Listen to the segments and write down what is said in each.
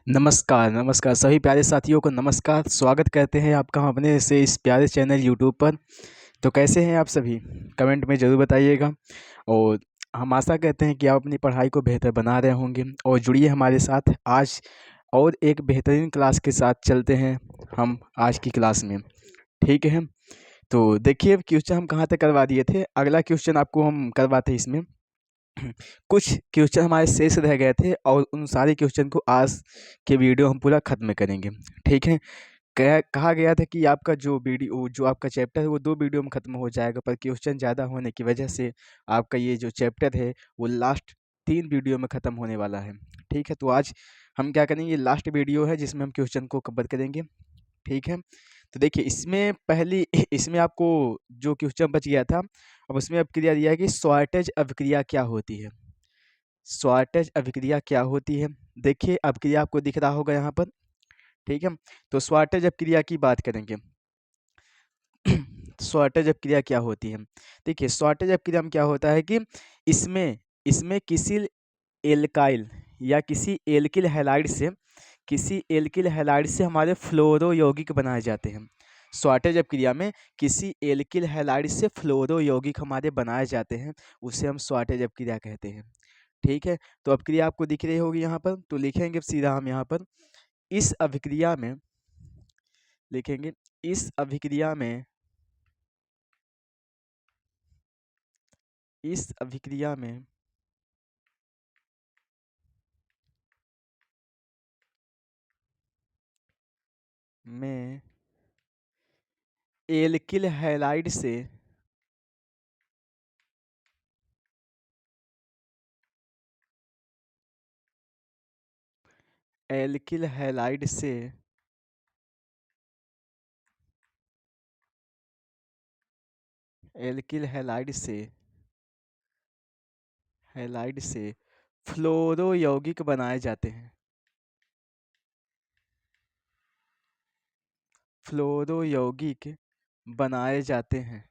नमस्कार, नमस्कार सभी प्यारे साथियों को नमस्कार। स्वागत करते हैं आपका हम अपने से इस प्यारे चैनल यूट्यूब पर। तो कैसे हैं आप सभी? कमेंट में ज़रूर बताइएगा। और हम आशा करते हैं कि आप अपनी पढ़ाई को बेहतर बना रहे होंगे और जुड़िए हमारे साथ आज और एक बेहतरीन क्लास के साथ चलते हैं हम आज की क्लास में। ठीक है? तो देखिए अब क्वेश्चन हम कहाँ तक करवा दिए थे, अगला क्वेश्चन आपको हम करवाते हैं इसमें। कुछ क्वेश्चन हमारे शेष रह गए थे और उन सारे क्वेश्चन को आज के वीडियो हम पूरा ख़त्म करेंगे। ठीक है? कहा गया था कि आपका जो वीडियो जो आपका चैप्टर है वो 2 वीडियो में ख़त्म हो जाएगा, पर क्वेश्चन ज़्यादा होने की वजह से आपका ये जो चैप्टर है वो लास्ट 3 वीडियो में ख़त्म होने वाला है। ठीक है? तो आज हम क्या करेंगे, ये लास्ट वीडियो है जिसमें हम क्वेश्चन को कवर करेंगे। ठीक है? तो देखिए इसमें पहली इसमें आपको जो क्वेश्चन बच गया था, अब उसमें अब क्लियर दिया है कि शॉर्टेज अभिक्रिया क्या होती है? शॉर्टेज अभिक्रिया क्या होती है? देखिए अभिक्रिया आपको दिख रहा होगा यहाँ पर। ठीक है? तो शॉर्टेज अभिक्रिया की बात करेंगे। शॉर्टेज अभिक्रिया क्या होती है? देखिए शॉर्टेज अभिक्रिया में क्या होता है कि इसमें इसमें किसी एल्काइल या किसी एल्किल हैलाइड से हमारे फ्लोरो यौगिक बनाए जाते हैं। शॉर्टेज अभिक्रिया में किसी एल्किल हैलाइड से फ्लोरो यौगिक हमारे बनाए जाते हैं, उसे हम शॉर्टेज अभिक्रिया कहते हैं। ठीक है? तो अभिक्रिया आपको दिख रही होगी यहाँ पर, तो लिखेंगे सीधा हम यहाँ पर इस अभिक्रिया में लिखेंगे इस अभिक्रिया में इस अभिक्रिया में एल्किल हैलाइड से एल्किल हैलाइड से एल्किल हैलाइड से फ्लोरो यौगिक बनाए जाते हैं। फ्लोरो यौगिक बनाए जाते हैं।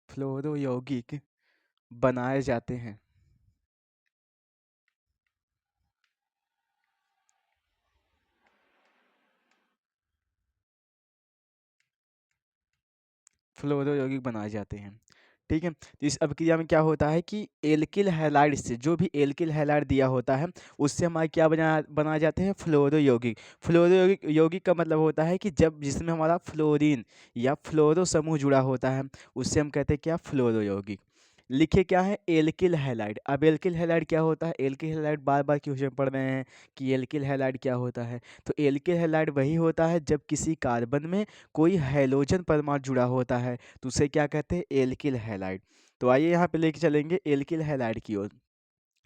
फ्लोरो यौगिक बनाए जाते हैं। फ्लोरो यौगिक बनाए जाते हैं। ठीक है? तो इस अभिक्रिया में क्या होता है कि एल्किल हैलाइड से जो भी एल्किल हैलाइड दिया होता है उससे हमारे क्या बनाए जाते हैं फ्लोरो यौगिक। फ्लोरो यौगिक यौगिक का मतलब होता है कि जब जिसमें हमारा फ्लोरीन या फ्लोरो समूह जुड़ा होता है उससे हम कहते हैं क्या फ्लोरो यौगिक। लिखे क्या है एल्किल हैलाइड। अब एल्किल हैलाइड क्या होता है? एल्किल हैलाइड बार बार क्वेश्चन पढ़ रहे हैं कि एल्किल हैलाइड क्या होता है। तो एल्किल हैलाइड वही होता है जब किसी कार्बन में कोई हैलोजन परमाणु जुड़ा होता है तो उसे क्या कहते हैं एल्किल हैलाइड। तो आइए यहाँ पे लेके चलेंगे एल्किल हैलाइड की ओर।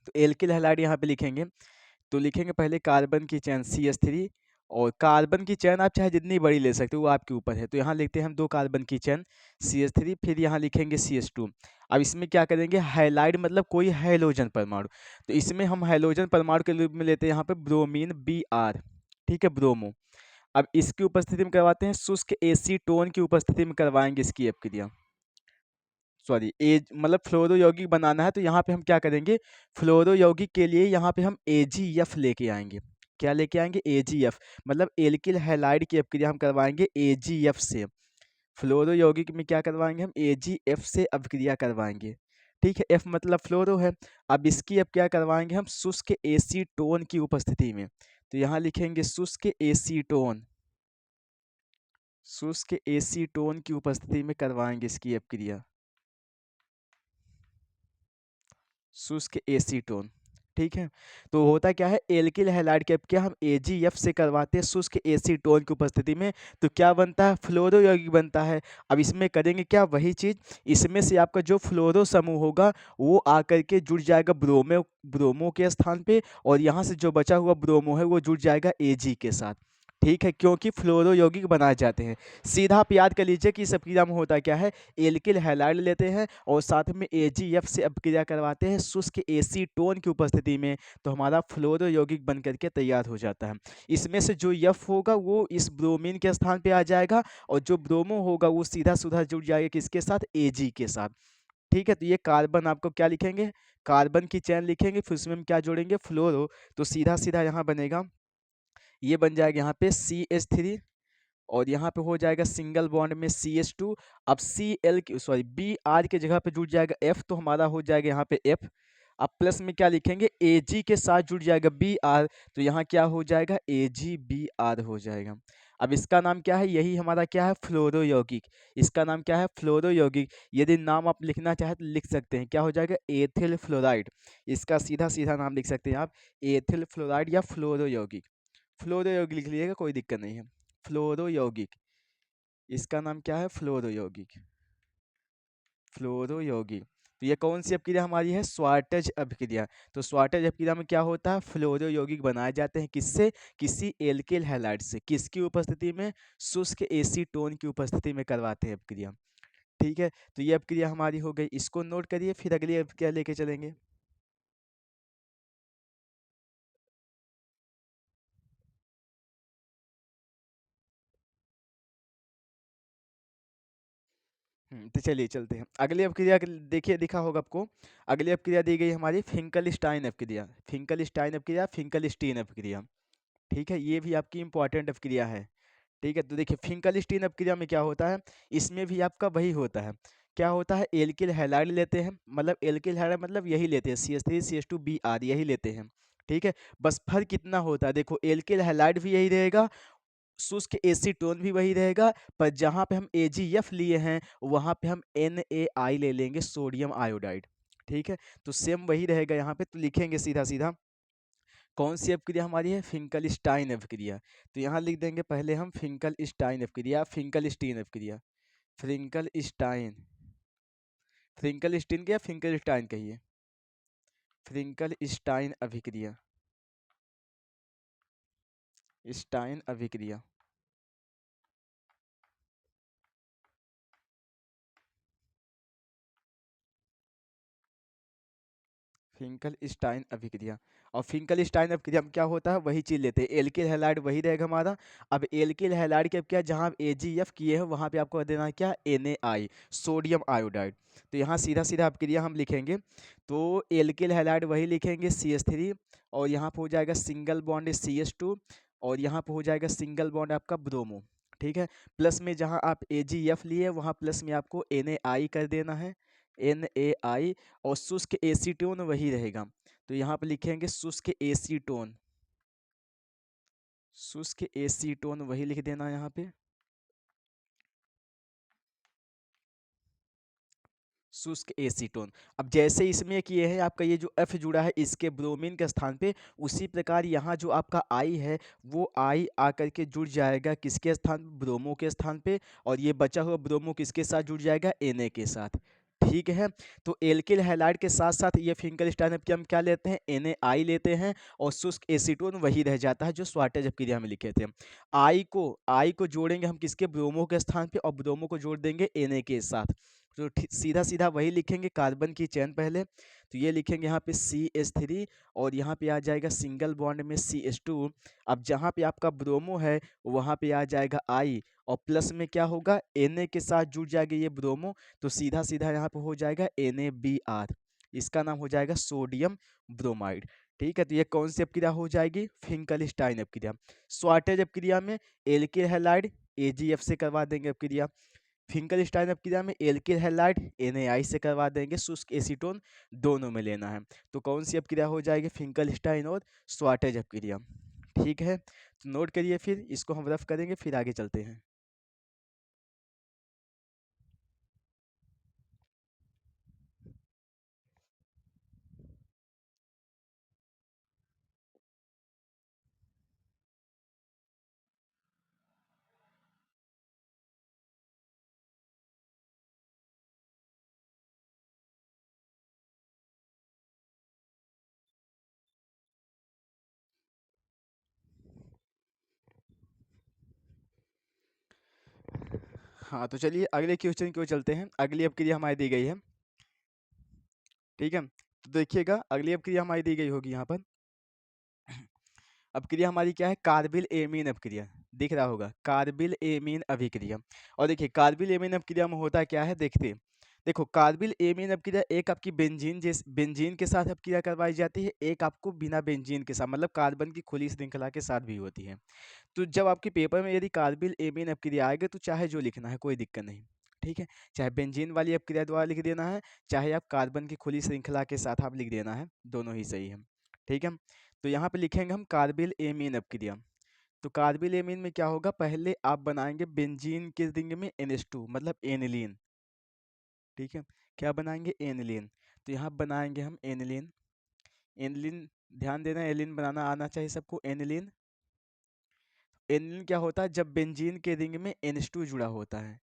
तो एल्किल हैलाइड यहाँ पे लिखेंगे, तो लिखेंगे पहले कार्बन की चेन CH3, और कार्बन की चेन आप चाहे जितनी बड़ी ले सकते हो वो आपके ऊपर है। तो यहाँ लिखते हैं हम 2 कार्बन की चेन CH3, फिर यहाँ लिखेंगे CH2। अब इसमें क्या करेंगे हैलाइड मतलब कोई हैलोजन परमाणु, तो इसमें हम हैलोजन परमाणु के रूप में लेते हैं यहाँ पे ब्रोमीन Br। ठीक है? ब्रोमो। अब इसकी उपस्थिति में करवाते हैं शुष्क एसीटोन की उपस्थिति में करवाएंगे इसकी अपक्रिया। सॉरी एज मतलब फ्लोरो यौगिक बनाना है तो यहाँ पे हम क्या करेंगे फ्लोरो यौगिक के लिए यहाँ पे हम AgF लेके आएंगे। क्या लेके आएंगे? AgF मतलब एल्किल हैलाइड की अपक्रिया हम करवाएंगे AgF से। फ्लोरो यौगिक में क्या करवाएंगे हम AgF से अपक्रिया करवाएंगे। ठीक है? F मतलब फ्लोरो है। अब इसकी अब क्या करवाएंगे हम शुष्क एसीटोन की उपस्थिति में। तो यहाँ लिखेंगे शुष्क एसीटोन। शुष्क एसीटोन की उपस्थिति में करवाएंगे इसकी अपक्रिया। शुष्क एसीटोन। ठीक है? तो होता क्या है एल्किल हैलाइड के क्या हम AgF से करवाते हैं शुष्क एसीटोन की उपस्थिति में, तो क्या बनता है फ्लोरो यौगिक बनता है। अब इसमें करेंगे क्या वही चीज, इसमें से आपका जो फ्लोरो समूह होगा वो आकर के जुड़ जाएगा ब्रोमो के स्थान पे, और यहाँ से जो बचा हुआ ब्रोमो है वो जुड़ जाएगा Ag के साथ। ठीक है? क्योंकि फ्लोरो यौगिक बनाए जाते हैं। सीधा आप याद कर लीजिए कि इस अपक्रिया में होता क्या है एल्किल हैलाइड लेते हैं और साथ में AgF से अपक्रिया करवाते हैं शुष्क एसीटोन की उपस्थिति में, तो हमारा फ्लोरो यौगिक बन करके तैयार हो जाता है। इसमें से जो F होगा वो इस ब्रोमीन के स्थान पे आ जाएगा और जो ब्रोमो होगा वो सीधा सुधा जुड़ जाएगा किसके साथ? Ag के साथ। ठीक है, तो ये कार्बन आपको क्या लिखेंगे, कार्बन की चैन लिखेंगे, फिर उसमें हम क्या जोड़ेंगे, फ्लोरो। तो सीधा सीधा यहाँ बनेगा, ये बन जाएगा यहाँ पे CH3, और यहाँ पे हो जाएगा सिंगल बॉन्ड में CH2। अब Cl की सॉरी Br की जगह पे जुड़ जाएगा F, तो हमारा हो जाएगा यहाँ पे F। अब प्लस में क्या लिखेंगे, Ag के साथ जुड़ जाएगा Br, तो यहाँ क्या हो जाएगा, AgBr हो जाएगा। अब इसका नाम क्या है, यही हमारा क्या है, फ्लोरो यौगिक। इसका नाम क्या है, फ्लोरो यौगिक। यदि नाम आप लिखना चाहे तो लिख सकते हैं, क्या हो जाएगा, एथिल फ्लोराइड। इसका सीधा सीधा नाम लिख सकते हैं आप, एथिल फ्लोराइड या फ्लोरो यौगिक। फ्लोरो यौगिक लिख लीजिएगा, कोई दिक्कत नहीं है। फ्लोरो यौगिक, इसका नाम क्या है, फ्लोरो यौगिक, फ्लोरो यौगिक। तो ये कौन सी अपक्रिया हमारी है, स्वार्टेज अपक्रिया। तो स्वार्टेज अपक्रिया में क्या होता है, फ्लोरो यौगिक बनाए जाते हैं किससे, किसी एल्किल हैलाइड से, किसकी उपस्थिति में, शुष्क एसीटोन की उपस्थिति में करवाते हैं अपक्रिया। ठीक है, तो ये अपक्रिया हमारी हो गई, इसको नोट करिए, फिर अगली अपक्रिया लेके चलेंगे। तो चलिए चलते हैं अगली अपक्रिया देखिए, दिखा होगा आपको। अगली अपक्रिया दी गई हमारी फिंकलस्टाइन अपक्रिया, फिंकलस्टाइन अपक्रिया, फिंकलस्टीन अपक्रिया। ठीक है, ये भी आपकी इंपॉर्टेंट अपक्रिया है। ठीक है, तो देखिए फिंकलस्टीन अपक्रिया में क्या होता है, इसमें भी आपका वही होता है, क्या होता है, एल्किल हैलाइड लेते हैं, मतलब एल्किल हैलाइड मतलब यही लेते हैं, CH3 CH2 Br यही लेते हैं। ठीक है, बस फर्क कितना होता है, देखो एल्किल हैलाइड भी यही रहेगा, शुष्क एसीटोन भी वही रहेगा, पर जहाँ पे हम AgF लिए हैं वहाँ पे हम NaI ले लेंगे, सोडियम आयोडाइड। ठीक है, तो सेम वही रहेगा यहाँ पे, तो लिखेंगे सीधा सीधा, कौन सी अपक्रिया हमारी है, फिंकलस्टाइन अपक्रिया। तो यहाँ लिख देंगे पहले हम फिंकलस्टाइन अपक्रिया, फिंकलस्टीन अपक्रिया, फ्रिंकलस्टाइन, फ्रिंकलस्टीन क्या फिंकलस्टाइन कहिए, फ्रिंकलस्टाइन अभिक्रिया, स्टाइन अभिक्रिया। फिंकलस्टाइन अभिक्रिया, और फिंकलस्टाइन अभिक्रिया में क्या होता है, वही चीज लेते हैं, एल्किल हैलाइड वही रहेगा हमारा। अब एल्किल हैलाइड के अब क्या, जहाँ AgF किए हैं वहाँ पे आपको देना है क्या, NaI, सोडियम आयोडाइड। तो यहाँ सीधा सीधा अभिक्रिया हम लिखेंगे, तो एल्किल हैलाइड वही लिखेंगे CH3, और यहाँ पे हो जाएगा सिंगल बॉन्ड CH2, और यहाँ पे हो जाएगा सिंगल बॉन्ड आपका ब्रोमो। ठीक है, प्लस में जहाँ आप AgF लिए वहाँ प्लस में आपको NaI कर देना है, NaI, और शुष्क एसीटोन वही रहेगा, तो यहाँ पे लिखेंगे शुष्क एसीटोन, शुष्क एसीटोन वही लिख देना यहाँ पे, शुष्क एसीटोन। अब जैसे इसमें किए हैं, आपका ये जो F जुड़ा है इसके ब्रोमीन के स्थान पे, उसी प्रकार यहाँ जो आपका I है वो I आकर के जुड़ जाएगा किसके स्थान, ब्रोमो के स्थान पे, और ये बचा हुआ ब्रोमो किसके साथ जुड़ जाएगा, Na के साथ। ठीक है, तो एल्किल हैलाइड के साथ साथ ये फिंकलस्टाइन अपक्रिया हम क्या लेते हैं, NaI लेते हैं, और शुष्क एसीटोन वही रह जाता है जो स्वार्टेज अपक्रिया में लिखे थे। I को जोड़ेंगे हम किसके, ब्रोमो के स्थान पे, और ब्रोमो को जोड़ देंगे Na के साथ। तो सीधा सीधा वही लिखेंगे, कार्बन की चेन पहले, तो ये लिखेंगे यहाँ पे CH3, और यहाँ पे आ जाएगा सिंगल बॉन्ड में CH2। अब जहाँ पे आपका ब्रोमो है वहाँ पे आ जाएगा I, और प्लस में क्या होगा, Na के साथ जुड़ जाएगा ये ब्रोमो, तो सीधा सीधा यहाँ पे हो जाएगा NaBr, इसका नाम हो जाएगा सोडियम ब्रोमाइड। ठीक है, तो ये कौन सी अपक्रिया हो जाएगी, फिंकलस्टाइन अपक्रिया। स्वार्टेज अपक्रिया में एल्किल हैलाइड AgF से करवा देंगे अपक्रिया, फिंकलस्टाइन अपक्रिया में एल्किल हैलाइड NaI से करवा देंगे, शुष्क एसीटोन दोनों में लेना है। तो कौन सी अपक्रिया हो जाएगी, फिंकलस्टाइन और स्वार्टेज अपक्रिया। ठीक है, तो नोट करिए, फिर इसको हम रफ करेंगे, फिर आगे चलते हैं। हाँ, तो चलिए अगले क्वेश्चन की ओर चलते हैं। अगली अपक्रिया हमारी दी गई है, ठीक है, तो देखिएगा अगली अपक्रिया हमारी दी गई होगी यहाँ पर। अपक्रिया हमारी क्या है, कार्बिल एमीन अपक्रिया, दिख रहा होगा, कार्बिल एमीन अभिक्रिया। और देखिए कार्बिल एमीन अपक्रिया में होता क्या है, देखते हैं। देखो कार्बिल एमीन अपक्रिया एक आपकी बेंजीन के साथ अपक्रिया करवाई जाती है, एक आपको बिना बेंजीन के साथ मतलब कार्बन की खुली श्रृंखला के साथ भी होती है। तो जब आपके पेपर में यदि कार्बिल एमीन अपक्रिया आएगा तो चाहे जो लिखना है कोई दिक्कत नहीं, ठीक है। चाहे बेंजीन वाली अपक्रिया द्वारा लिख देना है, चाहे आप कार्बन की खुली श्रृंखला के साथ आप लिख देना है, दोनों ही सही है, ठीक है। तो यहाँ पे लिखेंगे हम कार्बिल एमीन अपक्रिया। तो कार्बिल एमीन में क्या होगा, पहले आप बनाएंगे बेंजीन के रिंग में NH2 मतलब एनिलीन, ठीक है। क्या बनाएंगे, एनिलीन। तो यहाँ बनाएंगे हम एनिलीन। एनिलीन ध्यान देना, एनिलीन बनाना आना चाहिए सबको। एनिलीन, एनिलीन क्या होता है, जब बेंजीन के रिंग में NH2 जुड़ा होता है,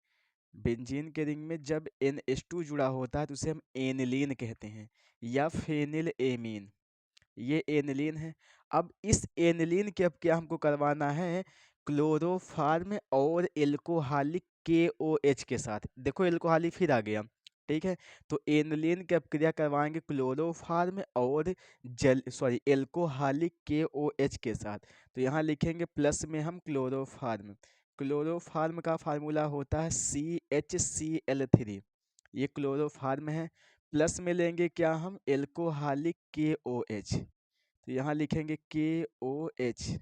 बेंजीन के रिंग में जब NH2 जुड़ा होता है तो उसे हम एनिलीन कहते हैं, या फेनिल एमीन, ये एनिलीन है। अब इस एनिलीन के अब क्या हमको करवाना है, क्लोरोफार्म और एल्कोहलिक KOH के साथ। देखो एल्कोहलिक फिर आ गया, ठीक है। तो एनिलीन की अपक्रिया करवाएंगे क्लोरोफार्म और एल्कोहलिक KOH के साथ। तो यहाँ लिखेंगे प्लस में हम क्लोरोफार्म। क्लोरोफार्म का फार्मूला होता है CHCl3, ये क्लोरोफार्म है। प्लस में लेंगे क्या हम, एल्कोहलिक KOH, तो यहाँ लिखेंगे KOH,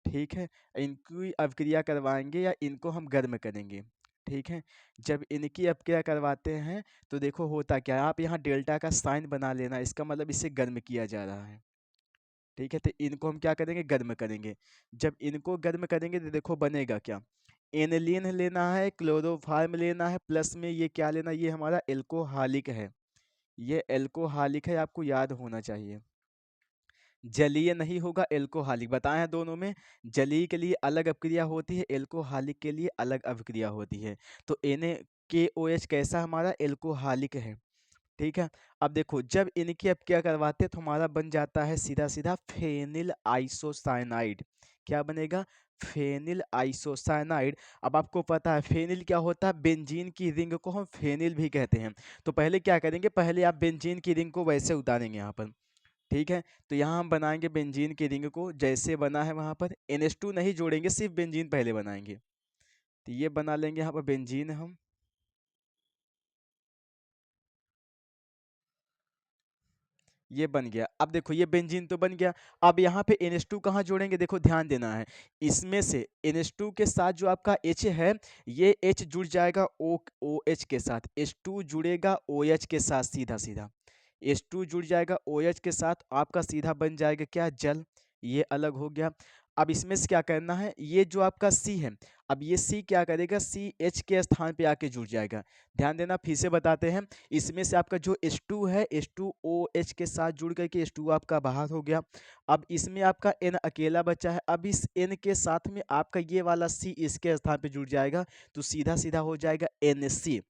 ठीक है। इनकी अपक्रिया करवाएंगे या इनको हम गर्म करेंगे, ठीक है। जब इनकी अपक्रिया करवाते हैं तो देखो होता क्या है, आप यहाँ डेल्टा का साइन बना लेना, इसका मतलब इसे गर्म किया जा रहा है, ठीक है। तो इनको हम क्या करेंगे, गर्म करेंगे। जब इनको गर्म करेंगे तो देखो बनेगा क्या, एनिलीन लेना है, क्लोरोफार्म लेना है, प्लस में ये क्या लेना, ये हमारा एल्कोहलिक है, ये एल्कोहलिक है, आपको याद होना चाहिए। जलीय नहीं होगा, एल्कोहलिक बताए हैं दोनों में, जलीय के लिए अलग अपक्रिया होती है, एल्कोहलिक के लिए अलग अपक्रिया होती है। तो NaKOH कैसा हमारा, एल्कोहलिक है, ठीक है। अब देखो जब इनकी अपक्रिया करवाते हैं तो हमारा बन जाता है सीधा सीधा फेनिल आइसोसाइनाइड। क्या बनेगा, फेनिल आइसोसाइनाइड। अब आपको पता है फेनिल क्या होता है, बेंजीन की रिंग को हम फेनिल भी कहते हैं। तो पहले क्या करेंगे, पहले आप बेंजीन की रिंग को वैसे उतारेंगे यहाँ पर, ठीक है। तो यहाँ हम बनाएंगे बेंजीन की रिंग को जैसे बना है वहां पर, NH2 नहीं जोड़ेंगे, सिर्फ बेंजीन पहले बनाएंगे। तो ये बना लेंगे यहाँ पर बेंजीन हम, ये बन गया। अब देखो ये बेंजीन तो बन गया। अब यहाँ पे NH2 कहाँ जोड़ेंगे, देखो ध्यान देना है, इसमें से NH2 के साथ जो आपका H है, ये H जुड़ जाएगा OH के साथ, H2 जुड़ेगा OH के साथ, सीधा सीधा H2 जुड़ जाएगा OH के साथ, आपका सीधा बन जाएगा क्या, जल। ये अलग हो गया। अब इसमें से क्या करना है, ये जो आपका C है, अब ये C क्या करेगा, CH के स्थान पे आके जुड़ जाएगा। ध्यान देना, फिर से बताते हैं, इसमें से आपका जो H2 है, H2OH के साथ जुड़ करके H2 आपका बाहर हो गया। अब इसमें आपका N अकेला बचा है, अब इस N के साथ में आपका ये वाला C इसके स्थान पे जुड़ जाएगा, तो सीधा सीधा हो जाएगा NC।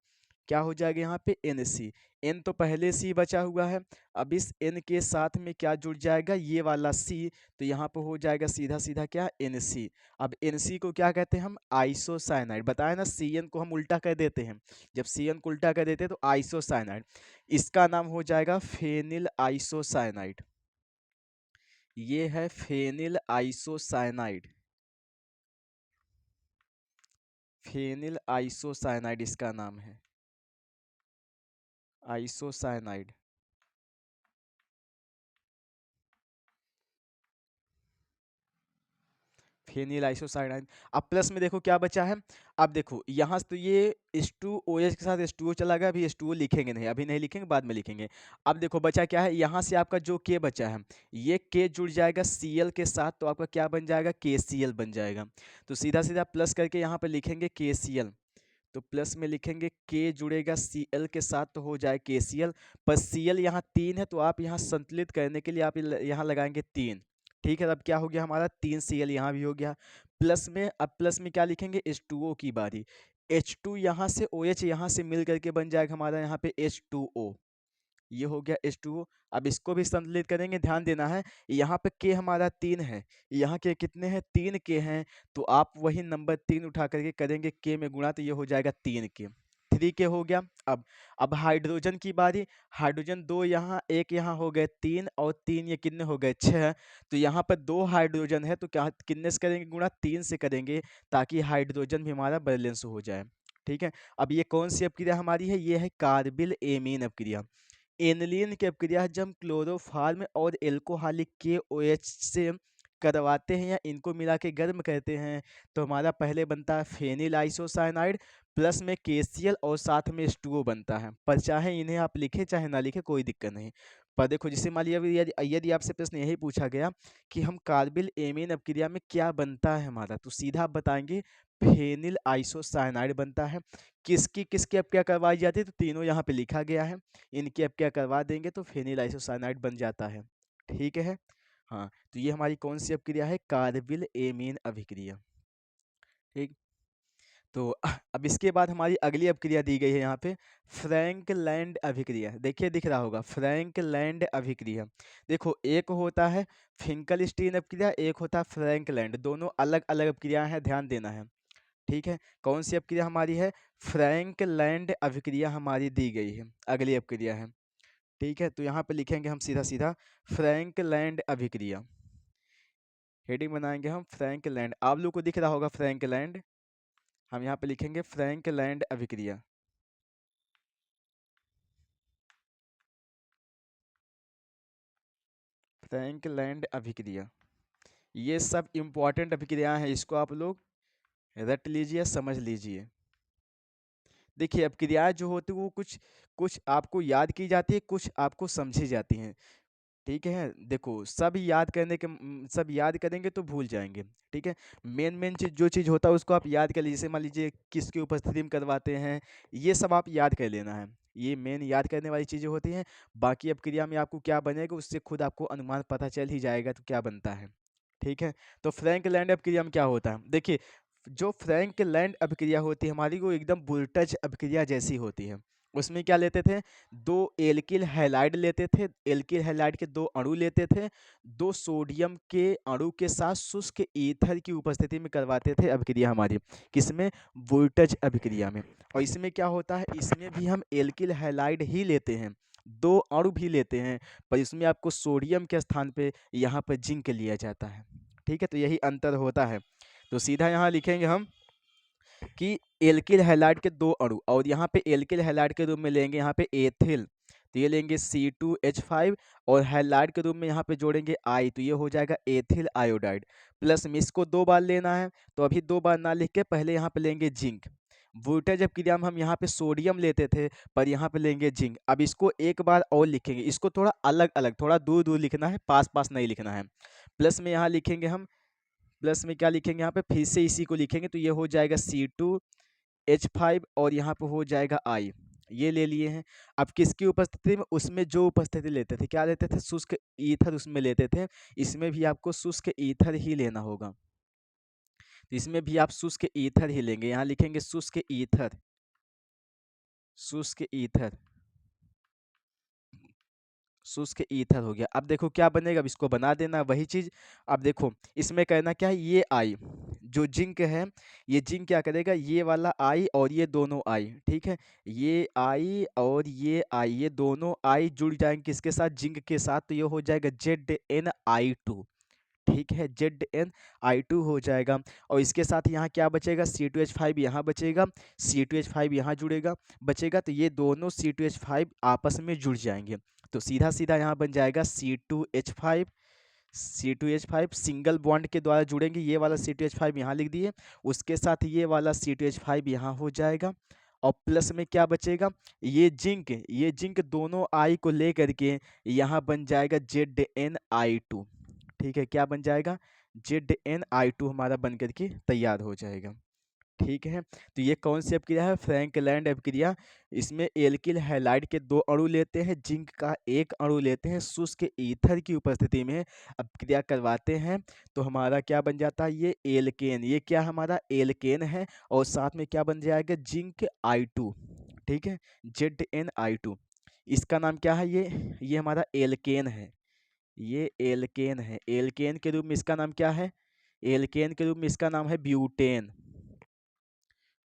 क्या हो जाएगा यहाँ पे, NC। N तो पहले C बचा हुआ है, अब इस N के साथ में क्या जुड़ जाएगा, ये वाला C, तो यहाँ पे हो जाएगा सीधा सीधा क्या, NC। अब NC को क्या कहते हैं हम, आइसोसाइनाइड। बताया ना, CN को हम उल्टा कर देते हैं, जब CN को उल्टा कर देते हैं तो आइसोसाइनाइड, इसका नाम हो जाएगा फेनिल आइसोसाइनाइड। ये है फेनिल आइसोसाइनाइड, फेनिल आइसोसाइनाइड इसका नाम है, आइसोसाइनाइड। Phenyl isocyanide. अब प्लस में देखो क्या बचा है, अब देखो यहाँ से तो ये H2OH के साथ H2O चला गया, अभी H2O लिखेंगे नहीं, अभी नहीं लिखेंगे, बाद में लिखेंगे। अब देखो बचा क्या है, यहाँ से आपका जो K बचा है, ये K जुड़ जाएगा Cl के साथ, तो आपका क्या बन जाएगा, KCl बन जाएगा। तो सीधा सीधा प्लस करके यहाँ पर लिखेंगे KCl, तो प्लस में लिखेंगे K जुड़ेगा Cl के साथ तो हो जाए KCl, पर Cl यहाँ 3 है, तो आप यहाँ संतुलित करने के लिए आप यहाँ लगाएंगे 3, ठीक है। अब क्या हो गया हमारा, 3Cl यहाँ भी हो गया। प्लस में, अब प्लस में क्या लिखेंगे, H2O की बारी, H2 यहाँ से OH यहाँ से मिल करके बन जाएगा हमारा यहाँ पे H2O, ये हो गया H2O। अब इसको भी संतुलित करेंगे, ध्यान देना है, यहाँ पे K हमारा 3 है, यहाँ के कितने हैं, 3K हैं, तो आप वही नंबर 3 उठा करके करेंगे K में गुणा, तो ये हो जाएगा 3K, 3K हो गया। अब हाइड्रोजन की बारी, हाइड्रोजन 2 यहाँ, 1 यहाँ, हो गए 3 और 3 ये कितने हो गए, 6। तो यहाँ पर 2 हाइड्रोजन है, तो क्या कितने से करेंगे गुणा, 3 से करेंगे, ताकि हाइड्रोजन भी हमारा बैलेंस हो जाए, ठीक है। अब ये कौन सी अपक्रिया हमारी है, ये है कार्बिल एमीन अपक्रिया। एनिलीन की अपक्रिया जब हम क्लोरोफॉर्म और एल्कोहलिक के OH से करवाते हैं या इनको मिला के गर्म करते हैं, तो हमारा पहले बनता है फेनिल आइसोसाइनाइड प्लस में KCl और साथ में H2O बनता है। पर चाहे इन्हें आप लिखे चाहे ना लिखे कोई दिक्कत नहीं। पर देखो जिसे मान लिया यदि यदि आपसे प्रश्न यही पूछा गया कि हम कार्बिल एमीन अपक्रिया में क्या बनता है हमारा, तो सीधा आप बताएंगे फेनिल आइसोसाइनाइड बनता है। किसकी किसकी अपक्रिया करवाई जाती है, तो तीनों यहाँ पे लिखा गया है, इनकी अपक्रिया करवा देंगे तो फेनिल आइसोसाइनाइड बन जाता है। ठीक है। हाँ, तो ये हमारी कौन सी अपक्रिया है, कार्बिल एमीन अभिक्रिया। ठीक। तो अब इसके बाद हमारी अगली अपक्रिया दी गई है यहाँ पे, फ्रैंकलैंड अभिक्रिया। देखिए दिख रहा होगा फ्रैंकलैंड अभिक्रिया। देखो एक होता है फिंकलस्टीन अपक्रिया, एक होता है फ्रैंकलैंड, दोनों अलग अलग अपक्रिया है, ध्यान देना है। ठीक है। कौन सी अपक्रिया हमारी है, फ्रैंकलैंड अभिक्रिया हमारी दी गई है, अगली अपक्रिया है। ठीक है। तो यहाँ पे लिखेंगे हम सीधा सीधा फ्रैंकलैंड अभिक्रिया, हेडिंग बनाएंगे हम फ्रैंकलैंड। आप लोग को दिख रहा होगा फ्रैंकलैंड, हम यहाँ पे लिखेंगे फ्रैंकलैंड अभिक्रिया। फ्रैंकलैंड अभिक्रिया, ये सब इंपॉर्टेंट अभिक्रियाएं हैं, इसको आप लोग रट लीजिए, समझ लीजिए। देखिए अभिक्रियाएं जो होती है वो कुछ कुछ आपको याद की जाती है, कुछ आपको समझी जाती हैं। ठीक है। देखो सब याद करने के सब याद करेंगे तो भूल जाएंगे। ठीक है। मेन मेन चीज जो चीज़ होता है उसको आप याद कर लीजिए, जैसे मान लीजिए किसकी उपस्थिति में करवाते हैं, ये सब आप याद कर लेना है, ये मेन याद करने वाली चीज़ें होती हैं। बाकी अब क्रिया में आपको क्या बनेगा उससे खुद आपको अनुमान पता चल ही जाएगा तो क्या बनता है। ठीक है। तो फ्रैंक लैंड अभिक्रिया में क्या होता है, देखिए जो फ्रैंक लैंड अभिक्रिया होती है हमारी वो एकदम वोल्टेज अभिक्रिया जैसी होती है। उसमें क्या लेते थे, दो एल्किल हैलाइड लेते थे, एल्किल हैलाइड के दो अणु लेते थे, दो सोडियम के अणु के साथ शुष्क ईथर की उपस्थिति में करवाते थे अभिक्रिया हमारी, किसमें, वोल्टेज अभिक्रिया में। और इसमें क्या होता है, इसमें भी हम एल्किल हैलाइड ही लेते हैं, दो अणु भी लेते हैं, पर इसमें आपको सोडियम के स्थान पे यहाँ पर जिंक लिया जाता है। ठीक है। तो यही अंतर होता है। तो सीधा यहाँ लिखेंगे हम कि एल्किल हैलाइड के दो अणु, और यहाँ पे एल्किल हैलाइड के रूप में लेंगे यहाँ पे एथिल, तो ये लेंगे C2H5, और हैलाइड के रूप में यहाँ पे जोड़ेंगे I, तो ये हो जाएगा एथिल आयोडाइड। प्लस में इसको दो बार लेना है, तो अभी दो बार ना लिख के पहले यहाँ पे लेंगे जिंक। वोल्टेज क्रिया में हम यहाँ पे सोडियम लेते थे, पर यहाँ पे लेंगे जिंक। अब इसको एक बार और लिखेंगे, इसको थोड़ा अलग अलग, थोड़ा दूर दूर लिखना है, पास पास नहीं लिखना है। प्लस में यहाँ लिखेंगे हम, प्लस में क्या लिखेंगे यहाँ पे, फिर से इसी को लिखेंगे, तो ये हो जाएगा C2H5 और यहाँ पे हो जाएगा I, ये ले लिए हैं। अब किसकी उपस्थिति में, उसमें जो उपस्थिति लेते थे, क्या लेते थे, शुष्क ईथर उसमें लेते थे, इसमें भी आपको शुष्क ईथर ही लेना होगा, तो इसमें भी आप शुष्क ईथर ही लेंगे, यहाँ लिखेंगे शुष्क ईथर, शुष्क ईथर, शुष्क ईथर हो गया। अब देखो क्या बनेगा, अब इसको बना देना वही चीज। अब देखो इसमें करना क्या है, ये आई जो जिंक है, ये जिंक क्या करेगा, ये वाला आई और ये दोनों आई, ठीक है, ये आई और ये आई, ये दोनों आई जुड़ जाएंगे किसके साथ, जिंक के साथ, तो ये हो जाएगा ZnI2। ठीक है, ZnI2 हो जाएगा। और इसके साथ यहाँ क्या बचेगा, C2H5 यहाँ बचेगा, C2H5 यहाँ जुड़ेगा बचेगा, तो ये दोनों C2H5 आपस में जुड़ जाएंगे, तो सीधा सीधा यहाँ बन जाएगा C2H5, C2H5 सिंगल बॉन्ड के द्वारा जुड़ेंगे, ये वाला C2H5 यहाँ लिख दिए, उसके साथ ये वाला C2H5 यहाँ हो जाएगा, और प्लस में क्या बचेगा, ये जिंक दोनों आई को ले करके यहाँ बन जाएगा ZnI2। ठीक है, क्या बन जाएगा, ZnI2 हमारा बन करके तैयार हो जाएगा। ठीक है। तो ये कौन सी अपक्रिया है, फ्रैंकलैंड अपक्रिया। इसमें एल्किल हैलाइड के दो अणु लेते हैं, जिंक का एक अणु लेते हैं, शुष्क ईथर की उपस्थिति में अपक्रिया करवाते हैं, तो हमारा क्या बन जाता है, ये एल्केन, ये क्या हमारा एल्केन है, और साथ में क्या बन जाएगा, जिंक I2। ठीक है, ZnI2, इसका नाम क्या है, ये हमारा एल्केन है, ये एल्केन है। एल्केन के रूप में इसका नाम क्या है, एल्केन के रूप में इसका नाम है ब्यूटेन।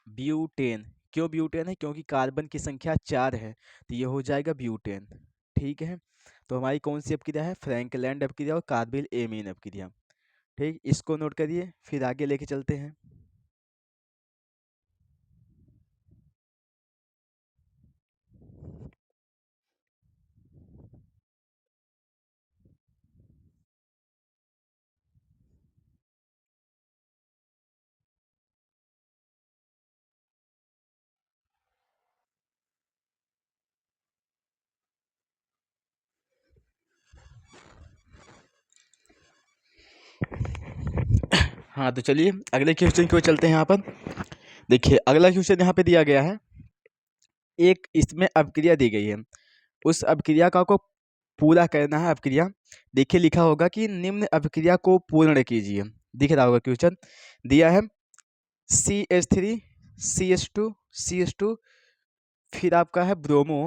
ब्यूटेन, क्यों ब्यूटेन है, क्योंकि कार्बन की संख्या 4 है, तो ये हो जाएगा ब्यूटेन। ठीक है। तो हमारी कौन सी अपक्रिया है, फ्रैंकलैंड अपक्रिया और कार्बिल एमीन अपक्रिया। ठीक, इसको नोट करिए, फिर आगे लेके चलते हैं। हाँ, तो चलिए अगले क्वेश्चन की ओर चलते हैं यहाँ पर। देखिए अगला क्वेश्चन यहाँ पे दिया गया है, एक इसमें अभिक्रिया दी गई है, उस अभिक्रिया का को पूरा करना है अभिक्रिया। देखिए लिखा होगा कि निम्न अभिक्रिया को पूर्ण कीजिए, दिख रहा होगा क्वेश्चन दिया है CH3 CH2 फिर आपका है ब्रोमो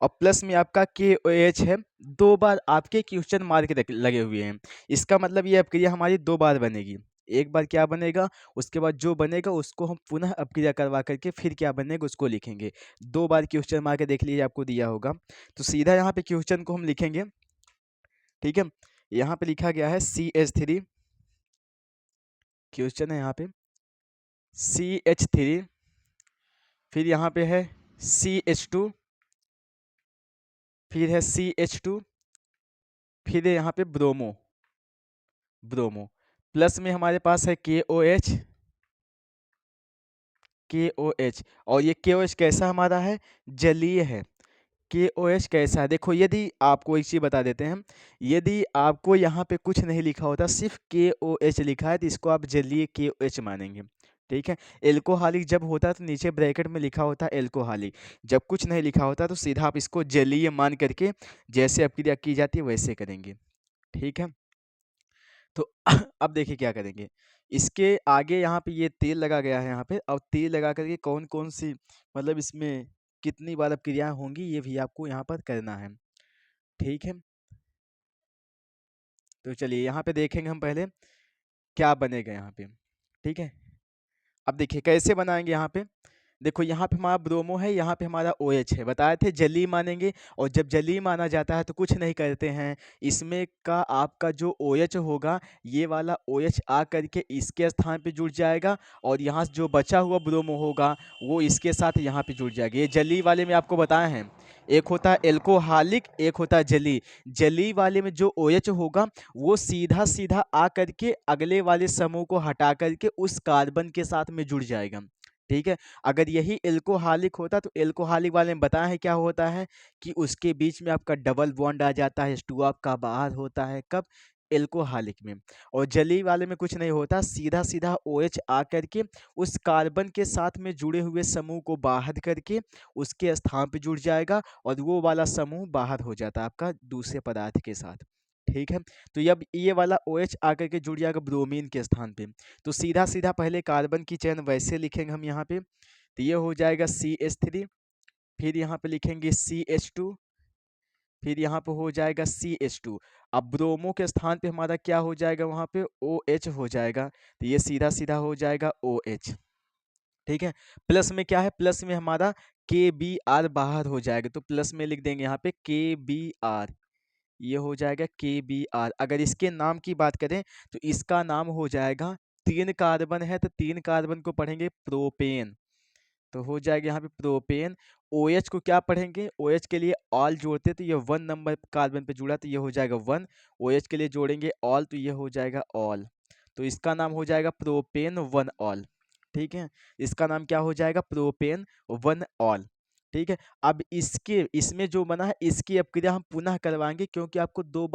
और प्लस में आपका KOH है। दो बार आपके क्वेश्चन मार्क लगे हुए हैं, इसका मतलब ये अभिक्रिया हमारी दो बार बनेगी। एक बार क्या बनेगा, उसके बाद जो बनेगा उसको हम पुनः अभिक्रिया करवा करके फिर क्या बनेगा उसको लिखेंगे। दो बार क्वेश्चन मार्क देख लीजिए, आपको दिया होगा तो सीधा यहाँ पे क्वेश्चन को हम लिखेंगे। ठीक है, यहाँ पे लिखा गया है CH3, क्वेश्चन है यहाँ पे CH3, फिर यहाँ पे है CH2, फिर है CH2, फिर है यहाँ पे ब्रोमो, प्लस में हमारे पास है KOH, और ये KOH कैसा हमारा है, जलीय है। KOH कैसा है, देखो यदि आपको एक चीज़ बता देते हैं, यदि आपको यहाँ पे कुछ नहीं लिखा होता, सिर्फ KOH लिखा है तो इसको आप जलीय KOH मानेंगे। ठीक है, एल्कोहलिक जब होता है तो नीचे ब्रैकेट में लिखा होता है एल्कोहलिक, जब कुछ नहीं लिखा होता तो सीधा आप इसको जलीय मान करके जैसे अभिक्रिया की जाती है वैसे करेंगे। ठीक है, तो अब देखिए क्या करेंगे, इसके आगे यहाँ पे ये तेल लगा गया है यहाँ पे, अब तेल लगा करके कौन कौन सी मतलब इसमें कितनी बार क्रियाएं होंगी ये भी आपको यहाँ पर करना है। ठीक है, तो चलिए यहाँ पे देखेंगे हम पहले क्या बनेगा यहाँ पे। ठीक है, अब देखिए कैसे बनाएंगे यहाँ पे। देखो यहाँ पे हमारा ब्रोमो है, यहाँ पे हमारा OH है, बताए थे जली मानेंगे, और जब जली माना जाता है तो कुछ नहीं करते हैं, इसमें का आपका जो OH होगा ये वाला OH आ करके इसके स्थान पे जुड़ जाएगा, और यहाँ से जो बचा हुआ ब्रोमो होगा वो इसके साथ यहाँ पे जुड़ जाएगा। ये जली वाले में आपको बताए हैं, एक होता है एल्कोहलिक, एक होता है जली। जली वाले में जो OH होगा वो सीधा सीधा आ करके अगले वाले समूह को हटा करके उस कार्बन के साथ में जुड़ जाएगा। ठीक है, अगर यही एल्कोहलिक होता तो एल्कोहलिक वाले में बताया है क्या होता है कि उसके बीच में आपका डबल बॉन्ड आ जाता है, H2 आपका बाहर होता है, कब, एल्कोहलिक में। और जली वाले में कुछ नहीं होता, सीधा सीधा OH आ करके उस कार्बन के साथ में जुड़े हुए समूह को बाहर करके उसके स्थान पे जुड़ जाएगा, और वो वाला समूह बाहर हो जाता है आपका दूसरे पदार्थ के साथ। ठीक है, तो अब ये वाला OH आकर के जुड़ जाएगा ब्रोमीन के स्थान पे, तो सीधा सीधा पहले कार्बन की चेन वैसे लिखेंगे हम यहाँ पे, तो ये हो जाएगा CH3, फिर यहाँ पे लिखेंगे CH2, फिर यहाँ पे हो जाएगा CH2। अब ब्रोमो के स्थान पे हमारा क्या हो जाएगा, वहाँ पे OH हो जाएगा, तो ये सीधा सीधा हो जाएगा OH। ठीक है, प्लस में क्या है, प्लस में हमारा KBr बाहर हो जाएगा, तो प्लस में लिख देंगे यहाँ पे KBr, ये हो जाएगा KBr। अगर इसके नाम की बात करें तो इसका नाम हो जाएगा, तीन कार्बन है तो तीन कार्बन को पढ़ेंगे प्रोपेन, तो हो जाएगा यहाँ पे प्रोपेन। OH को क्या पढ़ेंगे, OH के लिए ऑल जोड़ते तो ये 1 नंबर कार्बन पे जुड़ा तो ये हो जाएगा 1, OH के लिए जोड़ेंगे ऑल तो ये हो जाएगा ऑल, तो इसका नाम हो जाएगा प्रोपेन 1 ऑल। ठीक है, इसका नाम क्या हो जाएगा, प्रोपेन 1 ऑल। ठीक है, अब इसके इसमें जो बना है इसकी अपक्रिया हम पुनः करवाएंगे, क्योंकि आपको दो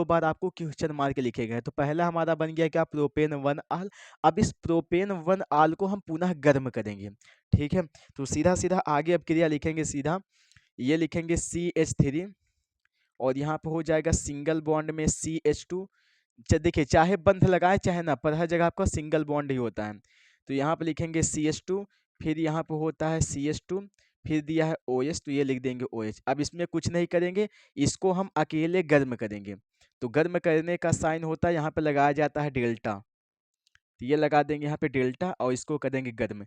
बार आपको क्वेश्चन मार के लिखे गए, तो पहला हमारा बन गया क्या, प्रोपेन 1 ऑल। अब इस प्रोपेन 1 ऑल को हम पुनः गर्म करेंगे। ठीक है, तो सीधा सीधा आगे अपक्रिया लिखेंगे, सीधा ये लिखेंगे CH3, और यहाँ पे हो जाएगा सिंगल बॉन्ड में CH2। देखिए चाहे बंध लगाए चाहे ना, पर हर जगह आपका सिंगल बॉन्ड ही होता है, तो यहाँ पे लिखेंगे CH2, फिर यहाँ पे होता है CH2, फिर दिया है OH तो ये लिख देंगे OH। अब इसमें कुछ नहीं करेंगे, इसको हम अकेले गर्म करेंगे, तो गर्म करने का साइन होता है यहाँ पे लगाया जाता है डेल्टा, तो ये लगा देंगे यहाँ पे डेल्टा और इसको करेंगे गर्म।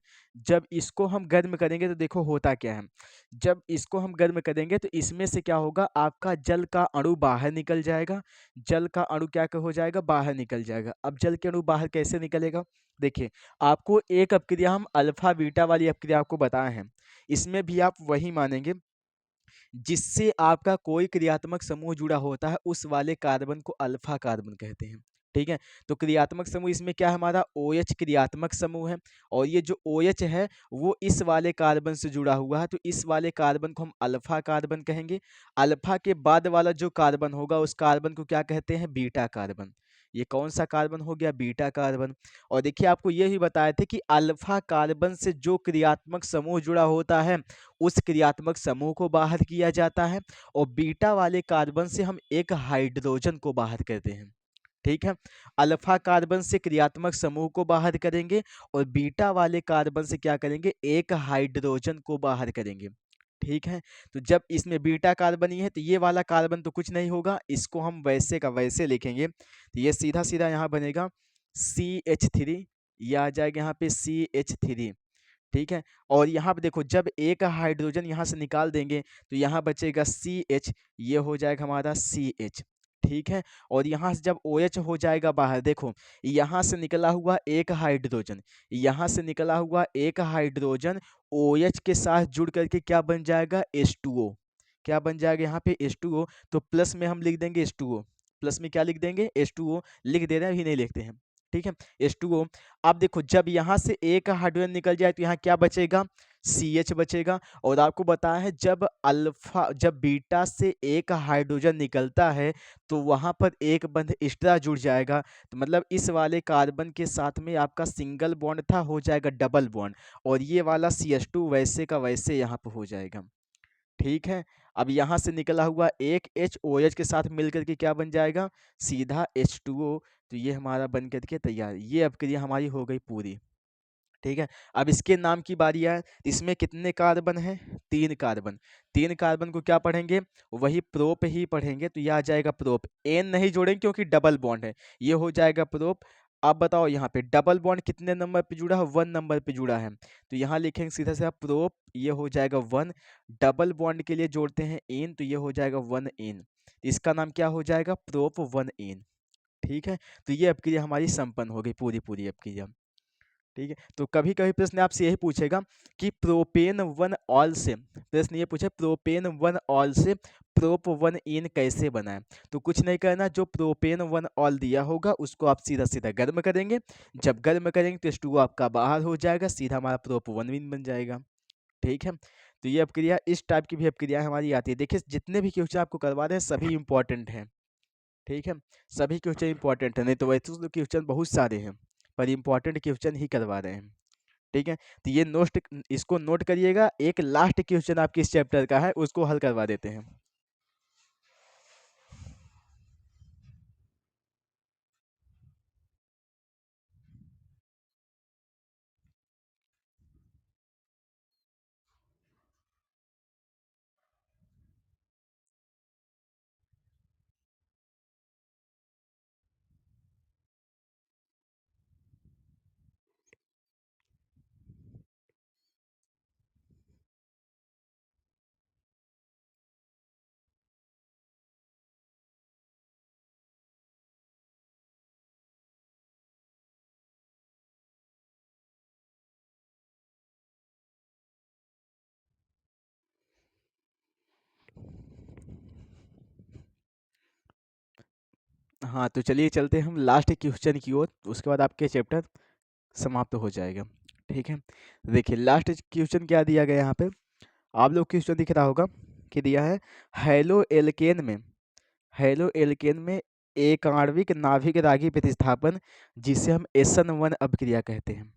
जब इसको हम गर्म करेंगे तो देखो होता क्या है, जब इसको हम गर्म करेंगे तो इसमें से क्या होगा, आपका जल का अणु बाहर निकल जाएगा, जल का अणु क्या हो जाएगा, बाहर निकल जाएगा। अब जल के अणु बाहर कैसे निकलेगा, देखिए आपको एक अपक्रिया हम अल्फा बीटा वाली अपक्रिया आपको बताए हैं, इसमें भी आप वही मानेंगे जिससे आपका कोई क्रियात्मक समूह जुड़ा होता है, उस वाले कार्बन को अल्फा कार्बन कहते हैं। ठीक है, तो क्रियात्मक समूह इसमें क्या है, हमारा OH क्रियात्मक समूह है, और ये जो OH है वो इस वाले कार्बन से जुड़ा हुआ है, तो इस वाले कार्बन को हम अल्फा कार्बन कहेंगे। अल्फा के बाद वाला जो कार्बन होगा उस कार्बन को क्या कहते हैं, बीटा कार्बन। ये कौन सा कार्बन हो गया? Beta carbon. और देखिए आपको ये भी बताए थे कि अल्फा कार्बन से जो क्रियात्मक समूह जुड़ा होता है उस क्रियात्मक समूह को बाहर किया जाता है, और बीटा वाले कार्बन से हम एक हाइड्रोजन को बाहर करते हैं। ठीक है, अल्फा कार्बन से क्रियात्मक समूह को बाहर करेंगे और बीटा वाले कार्बन से क्या करेंगे? एक हाइड्रोजन को बाहर करेंगे। ठीक है, तो जब इसमें बीटा कार्बन ही है तो ये वाला कार्बन तो कुछ नहीं होगा, इसको हम वैसे का वैसे लिखेंगे, तो ये सीधा सीधा यहाँ बनेगा CH3, ये आ जाएगा यहाँ पे CH3। ठीक है, और यहाँ पे देखो जब एक हाइड्रोजन यहाँ से निकाल देंगे तो यहाँ बचेगा CH, ये हो जाएगा हमारा CH। ठीक है, और यहाँ से जब OH हो जाएगा बाहर, देखो यहाँ से निकला हुआ एक हाइड्रोजन, यहाँ से निकला हुआ एक हाइड्रोजन OH के साथ जुड़ करके क्या बन जाएगा? H2O। क्या बन जाएगा यहाँ पे? H2O। तो प्लस में हम लिख देंगे H2O, प्लस में क्या लिख देंगे? H2O लिख दे रहे हैं, अभी नहीं लिखते हैं। ठीक है, H2O। अब देखो जब यहाँ से एक हाइड्रोजन निकल जाए तो यहाँ क्या बचेगा? CH बचेगा। और आपको बताया है जब बीटा से एक हाइड्रोजन निकलता है तो वहां पर एक बंध एक्स्ट्रा जुड़ जाएगा, तो मतलब इस वाले कार्बन के साथ में आपका सिंगल बॉन्ड था, हो जाएगा डबल बॉन्ड, और ये वाला CH2 वैसे का वैसे यहाँ पर हो जाएगा। ठीक है, अब यहाँ से निकला हुआ एक H OH के साथ मिलकर के क्या बन जाएगा? सीधा H2O। तो ये हमारा बन करके तैयार, ये अपक्रिया हमारी हो गई पूरी। ठीक है, अब इसके नाम की बारी है। इसमें कितने कार्बन हैं? 3 कार्बन। 3 कार्बन को क्या पढ़ेंगे? वही प्रोप ही पढ़ेंगे, तो यह आ जाएगा प्रोप। एन नहीं जोड़ेंगे क्योंकि डबल बॉन्ड है, ये हो जाएगा प्रोप। अब बताओ यहाँ पे डबल बॉन्ड कितने नंबर पे जुड़ा है? 1 नंबर पे जुड़ा है, तो यहाँ लिखेंगे सीधा सीधा प्रोप, ये हो जाएगा 1। डबल बॉन्ड के लिए जोड़ते हैं इन, तो ये हो जाएगा 1 इन, इसका नाम क्या हो जाएगा? प्रोप 1 इन। ठीक है, तो ये अपक्रिया हमारी संपन्न हो गई, पूरी पूरी अपक्रिया। ठीक है, तो कभी कभी प्रश्न आपसे यही पूछेगा कि प्रोपेन 1 ऑल से, प्रश्न ये पूछे प्रोपेन 1 ऑल से प्रोप 1 इन कैसे बनाए? तो कुछ नहीं करना, जो प्रोपेन 1 ऑल दिया होगा उसको आप सीधा सीधा गर्म करेंगे, जब गर्म करेंगे तो H2O आपका बाहर हो जाएगा, सीधा हमारा प्रोप 1 इन बन जाएगा। ठीक है, तो ये अपक्रिया, इस टाइप की भी अपक्रिया हमारी आती है। देखिए जितने भी क्वेश्चन आपको करवा रहे हैं सभी इंपॉर्टेंट हैं। ठीक है, सभी क्वेश्चन इंपॉर्टेंट है, नहीं तो वैसे तो क्वेश्चन बहुत सारे हैं, पर इंपॉर्टेंट क्वेश्चन ही करवा रहे हैं। ठीक है, तो ये नोट, इसको नोट करिएगा। एक लास्ट क्वेश्चन आपके इस चैप्टर का है, उसको हल करवा देते हैं। हाँ, तो चलिए चलते हैं हम लास्ट क्वेश्चन की ओर, उसके बाद आपके चैप्टर समाप्त हो जाएगा। ठीक है, देखिए लास्ट क्वेश्चन क्या दिया गया यहाँ पे, आप लोग क्वेश्चन दिख रहा होगा कि दिया है हेलो एल्केन में एक आणविक नाभिक रागी प्रतिस्थापन जिसे हम SN1 अपक्रिया कहते हैं,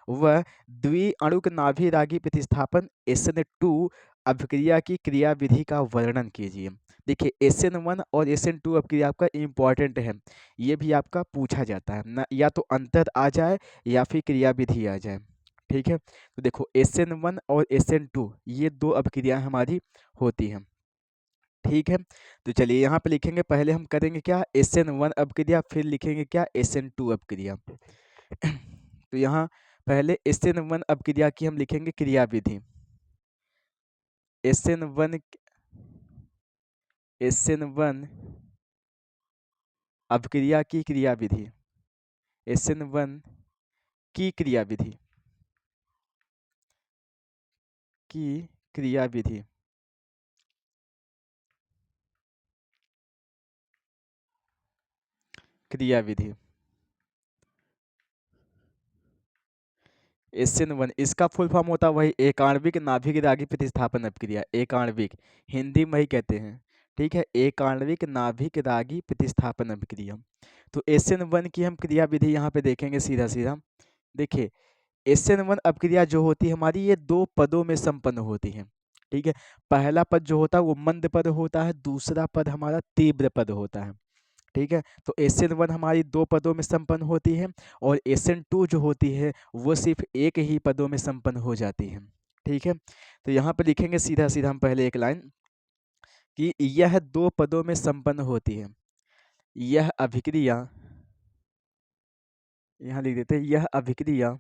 वह द्विअणुक नाभि रागी प्रतिस्थापन SN2 अभिक्रिया की क्रियाविधि का वर्णन कीजिए। देखिए SN1 और SN2 अभिक्रिया आपका इम्पॉर्टेंट है, ये भी आपका पूछा जाता है ना, या तो अंतर आ जाए या फिर क्रियाविधि आ जाए। ठीक है, तो देखो SN1 और SN2 ये दो अभिक्रियाएं हमारी होती हैं। ठीक है, तो चलिए यहाँ पे लिखेंगे, पहले हम करेंगे क्या? SN1 अभिक्रिया, फिर लिखेंगे क्या? SN2 अभिक्रिया। तो यहाँ पहले SN1 अभिक्रिया की हम लिखेंगे क्रियाविधि। SN1 अभिक्रिया की क्रियाविधि, SN1 की क्रियाविधि, की क्रियाविधि। क्रियाविधि SN1, इसका फुल फॉर्म होता है वही एकाण्विक नाभिक रागी प्रतिस्थापन अपक्रिया, एकाण्विक हिंदी में ही कहते हैं। ठीक है, एकाण्विक नाभिक रागी प्रतिस्थापन अपक्रिया। तो SN1 की हम क्रिया विधि यहाँ पे देखेंगे सीधा सीधा। देखिए SN1 अपक्रिया जो होती है हमारी, ये दो पदों में संपन्न होती है। ठीक है, पहला पद जो होता है वो मंद पद होता है, दूसरा पद हमारा तीव्र पद होता है। ठीक है, तो SN1 हमारी दो पदों में संपन्न होती है, और SN2 जो होती है वो सिर्फ एक ही पदों में संपन्न हो जाती है। ठीक है, तो यहाँ पे लिखेंगे सीधा सीधा हम पहले एक लाइन कि यह दो पदों में संपन्न होती है। यह अभिक्रिया, यहाँ लिख देते हैं, यह अभिक्रिया,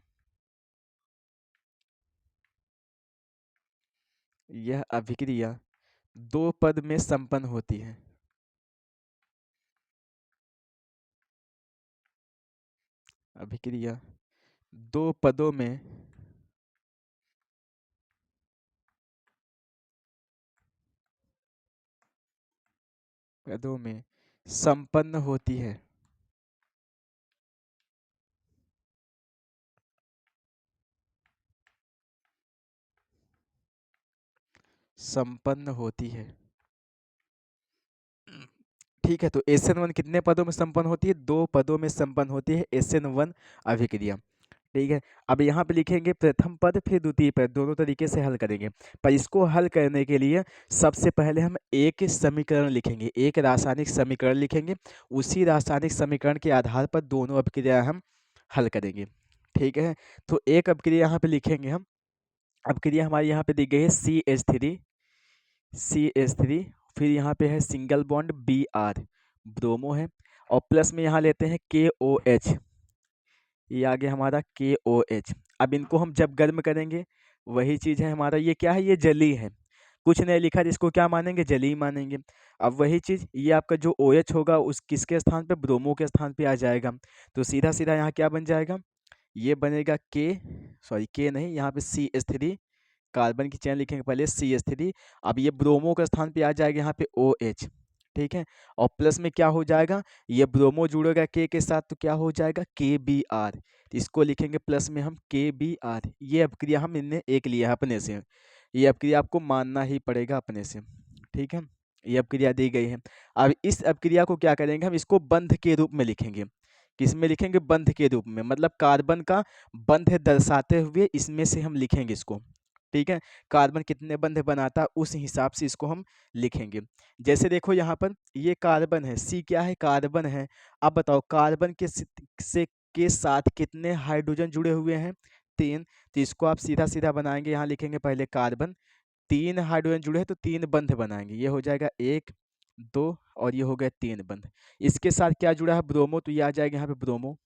यह अभिक्रिया दो पद में संपन्न होती है। अभिक्रिया दो पदों में संपन्न होती है। संपन्न होती है। ठीक है, तो SN1 कितने पदों में संपन्न होती है? दो पदों में संपन्न होती है SN1 अभिक्रिया। ठीक है, अब यहाँ पे लिखेंगे प्रथम पद फिर द्वितीय पद, दोनों तरीके से हल करेंगे। पर इसको हल करने के लिए सबसे पहले हम एक समीकरण लिखेंगे, एक रासायनिक समीकरण लिखेंगे। उसी रासायनिक समीकरण के आधार पर दोनों अभिक्रिया हम हल करेंगे। ठीक है, तो एक अभिक्रिया यहाँ पे लिखेंगे हम। अभिक्रिया हमारी यहाँ पे दी गई है CH3, फिर यहाँ पे है सिंगल बॉन्ड Br, ब्रोमो है, और प्लस में यहाँ लेते हैं KOH, ये आगे हमारा KOH। अब इनको हम जब गर्म करेंगे, वही चीज़ है हमारा, ये क्या है, ये जली है, कुछ नहीं लिखा है, इसको क्या मानेंगे, जली मानेंगे। अब वही चीज़, ये आपका जो OH होगा उस किसके स्थान पे, ब्रोमो के स्थान पे आ जाएगा। तो सीधा सीधा यहाँ क्या बन जाएगा, ये बनेगा के नहीं, यहाँ पे CH3, कार्बन की चेन लिखेंगे पहले CH3। अब ये ब्रोमो के स्थान पे आ जाएगा यहाँ पे OH। ठीक है, और प्लस में क्या हो जाएगा, ये ब्रोमो जुड़ेगा के साथ, तो क्या हो जाएगा KBr। तो इसको लिखेंगे प्लस में हम KBr। ये अपक्रिया हम इनने एक लिया है अपने से, ये अपक्रिया आपको मानना ही पड़ेगा अपने से। ठीक है, ये अपक्रिया दी गई है। अब इस अपक्रिया को क्या करेंगे, हम इसको बंध के रूप में लिखेंगे। किस में लिखेंगे, बंध के रूप में, मतलब कार्बन का बंध दर्शाते हुए इसमें से हम लिखेंगे इसको। ठीक है, कार्बन कितने बंध बनाता है उस हिसाब से इसको हम लिखेंगे। जैसे देखो यहाँ पर ये कार्बन है, C क्या है, कार्बन है। अब बताओ कार्बन के साथ कितने हाइड्रोजन जुड़े हुए हैं, 3। तो इसको आप सीधा सीधा बनाएंगे, यहाँ लिखेंगे पहले कार्बन, 3 हाइड्रोजन जुड़े हैं तो 3 बंध बनाएंगे, ये हो जाएगा 1 2, और ये हो गया 3 बंध। इसके साथ क्या जुड़ा है, ब्रोमो, तो ये आ जाएगा यहाँ पे ब्रोमो।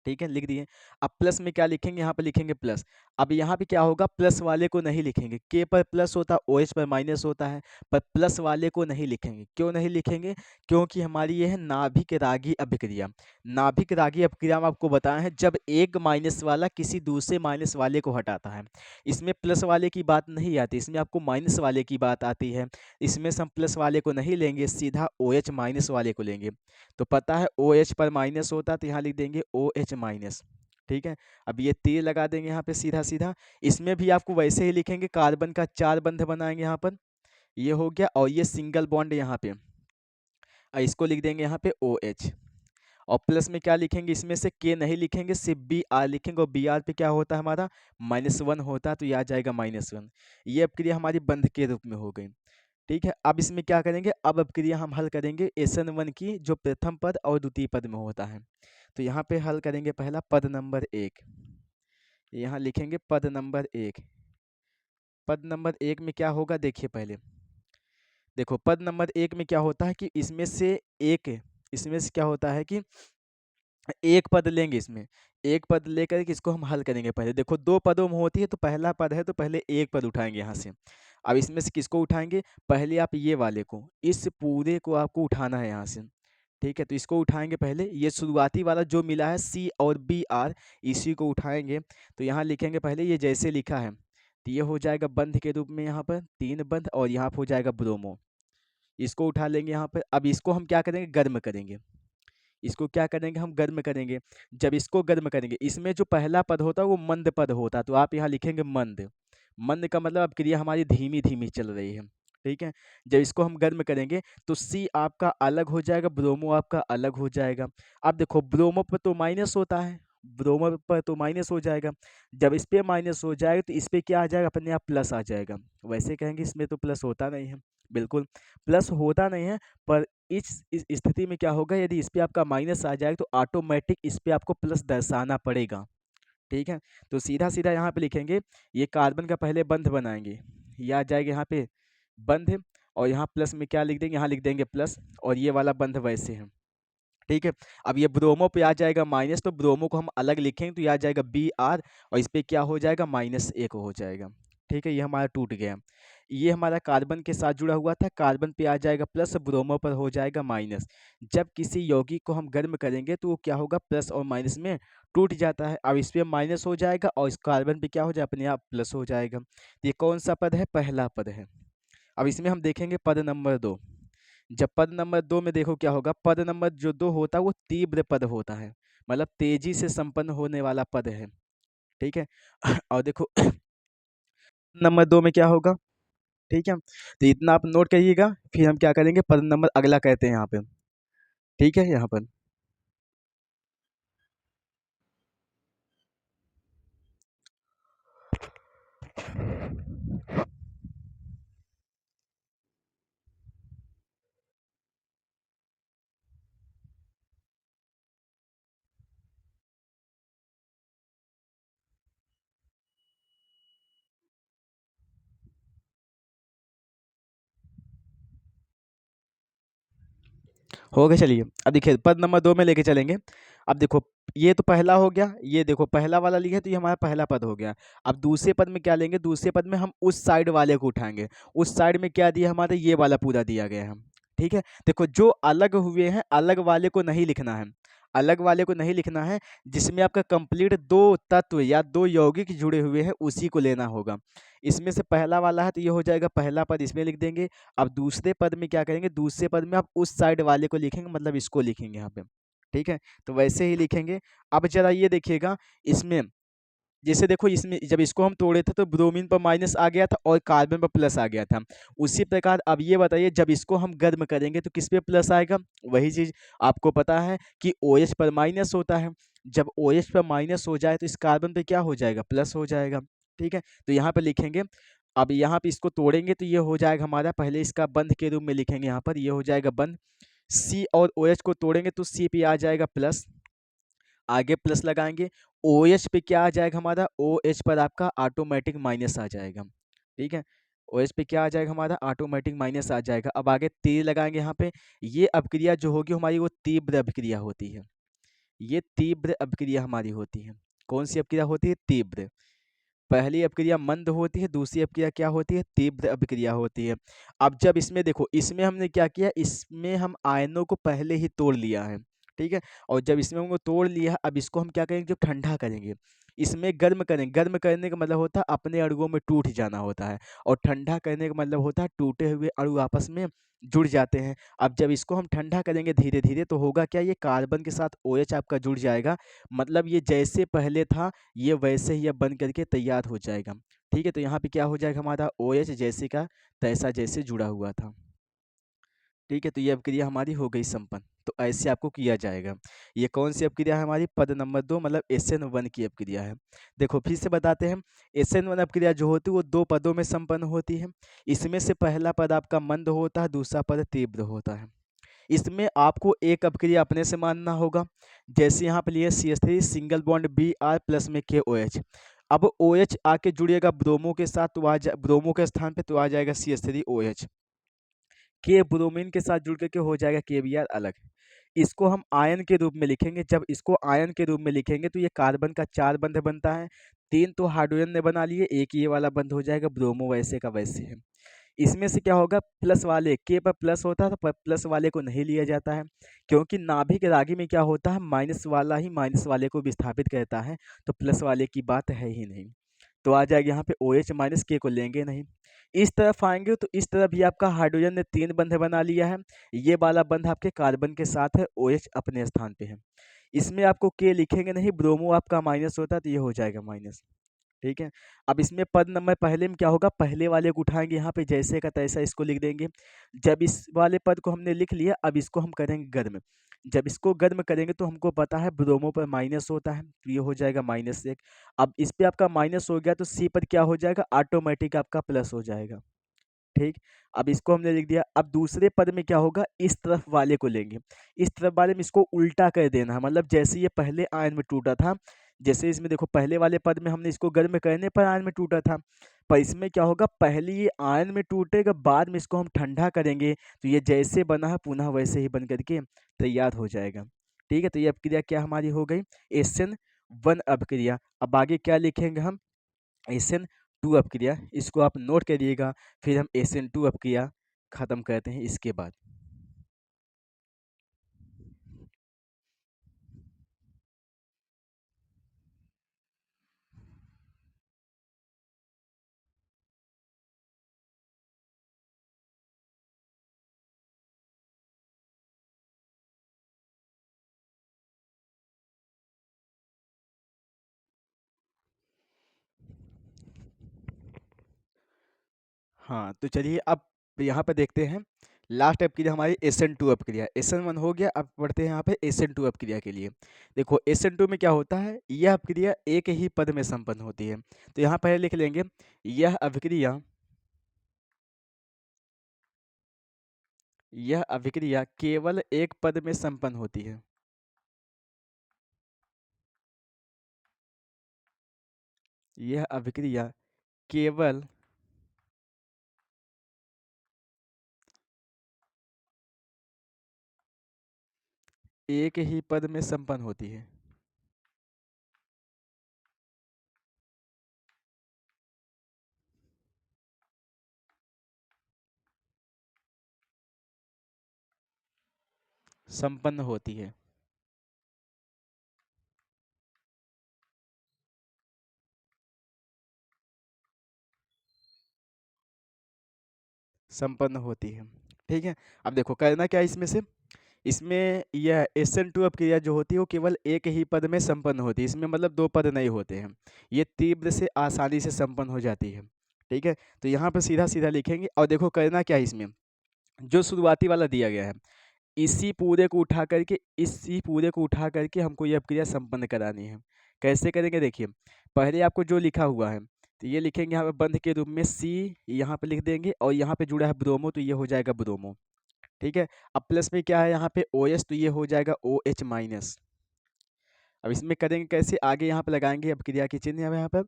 ठीक है, लिख दिए। अब प्लस में क्या लिखेंगे, यहाँ पर लिखेंगे प्लस। अब यहाँ पे क्या होगा, प्लस वाले को नहीं लिखेंगे, के पर प्लस होता है, OH पर माइनस होता है, पर प्लस वाले को नहीं लिखेंगे। क्यों नहीं लिखेंगे, क्योंकि हमारी ये है नाभिक रागी अभिक्रिया। नाभिक रागी अभिक्रिया में आपको बताया है, जब एक माइनस वाला किसी दूसरे माइनस वाले को हटाता है। इसमें प्लस वाले की बात नहीं आती, इसमें आपको माइनस वाले की बात आती है। इसमें से हम प्लस वाले को नहीं लेंगे, सीधा OH माइनस वाले को लेंगे। तो पता है OH पर माइनस होता है, तो यहाँ लिख देंगे OH माइनस। ठीक है, अब ये तीर लगा देंगे यहाँ पे सीधा सीधा। इसमें भी आपको वैसे ही लिखेंगे, कार्बन का 4 बंध बनाएंगे यहाँ पर, ये हो गया, और ये सिंगल बॉन्ड यहाँ पे, इसको लिख देंगे यहाँ पे OH। और प्लस में क्या लिखेंगे, इसमें से के नहीं लिखेंगे, सिर्फ Br लिखेंगे, और Br पे क्या होता है हमारा, -1 होता है, तो ये आ जाएगा -1। ये अपक्रिया हमारी बंध के रूप में हो गई। ठीक है, अब इसमें क्या करेंगे, अब अपक्रिया हम हल करेंगे SN1 की, जो प्रथम पद और द्वितीय पद में होता है। तो यहाँ पे हल करेंगे पहला पद नंबर 1, यहाँ लिखेंगे पद नंबर 1। पद नंबर 1 में क्या होगा, देखिए पहले देखो, पद नंबर 1 में क्या होता है कि इसमें से क्या होता है कि एक पद लेंगे, इसमें एक पद लेकर के इसको हम हल करेंगे। पहले देखो, दो पदों में होती है, तो पहला पद है तो पहले एक पद उठाएंगे यहाँ से। अब इसमें से किसको उठाएंगे, पहले आप ये वाले को, इस पूरे को आपको उठाना है यहाँ से। ठीक है, तो इसको उठाएंगे पहले, ये शुरुआती वाला जो मिला है C और Br, इसी को उठाएंगे। तो यहाँ लिखेंगे पहले, ये जैसे लिखा है, तो ये हो जाएगा बंध के रूप में, यहाँ पर 3 बंध, और यहाँ पर हो जाएगा ब्रोमो। इसको उठा लेंगे यहाँ पर। अब इसको हम क्या करेंगे, गर्म करेंगे। इसको क्या करेंगे, हम गर्म करेंगे। जब इसको गर्म करेंगे, इसमें जो पहला पद होता है वो मंद पद होता है, तो आप यहाँ लिखेंगे मंद। मंद का मतलब अब क्रिया हमारी धीमी धीमी चल रही है। ठीक है? जब इसको हम गर्म करेंगे तो सी आपका अलग हो जाएगा, ब्रोमो आपका अलग हो जाएगा। अब देखो ब्रोमो पर तो माइनस होता है, ब्रोमो पर तो माइनस हो जाएगा। जब इस पे माइनस हो जाएगा तो इस पे क्या आ जाएगा, अपने आप प्लस आ जाएगा। वैसे कहेंगे इसमें तो प्लस होता नहीं है, बिल्कुल प्लस होता नहीं है, पर इस स्थिति में क्या होगा, यदि इस पे आपका माइनस आ जाएगा तो ऑटोमेटिक इस पे आपको प्लस दर्शाना पड़ेगा। ठीक है? तो सीधा-सीधा यहाँ पे लिखेंगे, ये कार्बन का पहले बंध बनाएँगे। ये आ जाएगा यहाँ पे बंध, और यहाँ प्लस में क्या लिख देंगे, यहाँ लिख देंगे प्लस, और ये वाला बंध वैसे है। ठीक है? अब ये ब्रोमो पे आ जाएगा माइनस, तो ब्रोमो को हम अलग लिखेंगे तो ये आ जाएगा Br, और इस पे क्या हो जाएगा, -1 हो जाएगा। ठीक है? ये हमारा टूट गया। ये हमारा कार्बन के साथ जुड़ा हुआ था, कार्बन पे आ जाएगा प्लस, ब्रोमो पर हो जाएगा माइनस। जब किसी यौगिक को हम गर्म करेंगे तो वो क्या होगा, प्लस और माइनस में टूट जाता है। अब इस पे माइनस हो जाएगा और इस कार्बन पे क्या हो जाएगा, अपने आप प्लस हो जाएगा। तो ये कौन सा पद है, पहला पद है। अब इसमें हम देखेंगे पद नंबर 2। जब पद नंबर 2 में देखो क्या होगा, पद नंबर जो 2 होता है वो तीव्र पद होता है, मतलब तेजी से संपन्न होने वाला पद है। ठीक है? और देखो नंबर 2 में क्या होगा, ठीक है? तो इतना आप नोट करिएगा, फिर हम क्या करेंगे, पद नंबर अगला कहते हैं यहाँ पे। ठीक है? यहाँ पर हो गया, चलिए अब देखिए पद नंबर 2 में लेके चलेंगे। अब देखो ये तो पहला हो गया, ये देखो पहला वाला लिखे तो ये हमारा पहला पद हो गया। अब दूसरे पद में क्या लेंगे, दूसरे पद में हम उस साइड वाले को उठाएंगे। उस साइड में क्या दिया, हमारे ये वाला पूरा दिया गया है। ठीक है? देखो जो अलग हुए हैं, अलग वाले को नहीं लिखना है, अलग वाले को नहीं लिखना है। जिसमें आपका कंप्लीट दो तत्व या दो यौगिक जुड़े हुए हैं उसी को लेना होगा। इसमें से पहला वाला है तो ये हो जाएगा पहला पद, इसमें लिख देंगे। अब दूसरे पद में क्या करेंगे, दूसरे पद में आप उस साइड वाले को लिखेंगे, मतलब इसको लिखेंगे यहाँ पे। ठीक है? तो वैसे ही लिखेंगे। अब जरा ये देखिएगा, इसमें जैसे देखो, इसमें जब इसको हम तोड़े थे तो ब्रोमीन पर माइनस आ गया था और कार्बन पर प्लस आ गया था। उसी प्रकार अब ये बताइए, जब इसको हम गर्म करेंगे तो किस पे प्लस आएगा, वही चीज आपको पता है कि OH पर माइनस होता है। जब OH पर माइनस हो जाए तो इस कार्बन पे क्या हो जाएगा, प्लस हो जाएगा। ठीक है? तो यहाँ पे लिखेंगे। अब यहाँ पे इसको तोड़ेंगे तो ये हो जाएगा हमारा, पहले इसका बंध के रूप में लिखेंगे, यहाँ पर ये हो जाएगा बंध। C और OH को तोड़ेंगे तो C पे आ जाएगा प्लस, आगे प्लस लगाएंगे। OH पे क्या आ जाएगा हमारा, OH पर आपका ऑटोमेटिक माइनस आ जाएगा। ठीक है? OH पे क्या आ जाएगा हमारा, ऑटोमेटिक माइनस आ जाएगा। अब आगे तीर लगाएंगे यहाँ पे। ये अभिक्रिया जो होगी हमारी वो तीव्र अभिक्रिया होती है। ये तीव्र अभिक्रिया हमारी होती है। कौन सी अभिक्रिया होती है, तीव्र। पहली अभिक्रिया मंद होती है, दूसरी अभिक्रिया क्या होती है, तीव्र अभिक्रिया होती है। अब जब इसमें देखो, इसमें हमने क्या किया, इसमें हम आयनों को पहले ही तोड़ लिया है। ठीक है? और जब इसमें हमको तोड़ लिया है, अब इसको हम क्या करेंगे, जब ठंडा करेंगे, इसमें गर्म करेंगे। गर्म करने का मतलब होता है अपने अणुओं में टूट जाना होता है, और ठंडा करने का मतलब होता है टूटे हुए अणु आपस में जुड़ जाते हैं। अब जब इसको हम ठंडा करेंगे धीरे धीरे तो होगा क्या, ये कार्बन के साथ OH आपका जुड़ जाएगा। मतलब ये जैसे पहले था ये वैसे ही अब बन करके तैयार हो जाएगा। ठीक है? तो यहाँ पे क्या हो जाएगा हमारा, OH जैसे का तैसा जैसे जुड़ा हुआ था। ठीक है? तो ये अभिक्रिया हमारी हो गई संपन्न। तो ऐसे आपको किया जाएगा। ये कौन सी अभिक्रिया है हमारी, पद नंबर 2, मतलब SN1 की अभिक्रिया है। देखो फिर से बताते हैं। SN1 अभिक्रिया जो होती है वो 2 पदों में संपन्न होती है। इसमें से पहला पद आपका मंद होता है, दूसरा पद तीव्र होता है। इसमें आपको एक अभिक्रिया अपने से मानना होगा। जैसे यहाँ पे लिए CH3 single bond Br plus में KOH। अब OH आके जुड़ेगा ब्रोमो के साथ, तो ब्रोमो के स्थान पे तो आ जाएगा CH3OH। के ब्रोमीन के साथ जुड़ करके हो जाएगा KBr अलग। इसको हम आयन के रूप में लिखेंगे। जब इसको आयन के रूप में लिखेंगे तो ये कार्बन का 4 बंध बनता है। 3 तो हाइड्रोजन ने बना लिए, एक ये वाला बंध हो जाएगा, ब्रोमो वैसे का वैसे है। इसमें से क्या होगा, प्लस वाले के पर प्लस होता है तो प्लस वाले को नहीं लिया जाता है, क्योंकि नाभिक रागी में क्या होता है, माइनस वाला ही माइनस वाले को विस्थापित करता है, तो प्लस वाले की बात है ही नहीं। तो आ जाएगा यहाँ पे OH माइनस के को लेंगे नहीं। इस तरफ आएंगे तो इस तरफ भी आपका हाइड्रोजन ने 3 बंध बना लिया है। ये वाला बंध आपके कार्बन के साथ है, OH अपने स्थान पे है। इसमें आपको के लिखेंगे नहीं, ब्रोमो आपका माइनस होता है तो ये हो जाएगा माइनस। ठीक है। अब इसमें पद नंबर पहले में क्या होगा, पहले वाले को उठाएँगे यहाँ पे जैसे का तैसा इसको लिख देंगे। जब इस वाले पद को हमने लिख लिया, अब इसको हम करेंगे गर्म। जब इसको गर्म करेंगे तो हमको पता है ब्रोमो पर माइनस होता है, तो ये हो जाएगा -1। अब इस पे आपका माइनस हो गया तो सी पर क्या हो जाएगा, ऑटोमेटिक आपका प्लस हो जाएगा। ठीक। अब इसको हमने लिख दिया। अब दूसरे पद में क्या होगा, इस तरफ वाले को लेंगे। इस तरफ वाले में इसको उल्टा कर देना है, मतलब जैसे ये पहले आयन में टूटा था, जैसे इसमें देखो पहले वाले पद में हमने इसको गर्म करने पर आयन में टूटा था, पर इसमें क्या होगा, पहले ये आयन में टूटेगा, बाद में इसको हम ठंडा करेंगे तो ये जैसे बना है पुनः वैसे ही बन करके तैयार हो जाएगा। ठीक है, तो ये अपक्रिया क्या हमारी हो गई, SN1 अपक्रिया। अब आगे क्या लिखेंगे हम, SN2 अपक्रिया। इसको आप नोट करिएगा, फिर हम SN2 अपक्रिया खत्म करते हैं इसके बाद। हाँ, तो चलिए अब यहाँ पे देखते हैं। लास्ट अपक्रिया हमारी SN2 अपक्रिया। SN1 हो गया, अब बढ़ते हैं यहाँ पे SN2 अपक्रिया के लिए। देखो SN2 में क्या होता है, यह अपक्रिया एक ही पद में संपन्न होती है। तो यहाँ पहले लिख लेंगे, यह अभिक्रिया केवल एक पद में संपन्न होती है। यह अभिक्रिया केवल एक ही पद में संपन्न होती है। संपन्न होती है। संपन्न होती है। ठीक है। अब देखो करना क्या है इसमें से, इसमें यह SN2 अपक्रिया जो होती है वो केवल एक ही पद में संपन्न होती है। इसमें मतलब दो पद नहीं होते हैं, ये तीव्र से आसानी से संपन्न हो जाती है। ठीक है, तो यहाँ पर सीधा सीधा लिखेंगे और देखो करना क्या है इसमें, जो शुरुआती वाला दिया गया है इसी पूरे को उठा करके हमको ये अपक्रिया संपन्न करानी है। कैसे करेंगे देखिए, पहले आपको जो लिखा हुआ है तो ये लिखेंगे यहाँ पे बंध के रूप में C, यहाँ पे लिख देंगे और यहाँ पे जुड़ा है ब्रोमो तो ये हो जाएगा ब्रोमो। ठीक है। अब प्लस में क्या है यहाँ पे OH तो ये हो जाएगा OH माइनस। अब इसमें करेंगे कैसे, आगे यहाँ पे लगाएंगे अब क्रिया की चिन्ह यहाँ पर।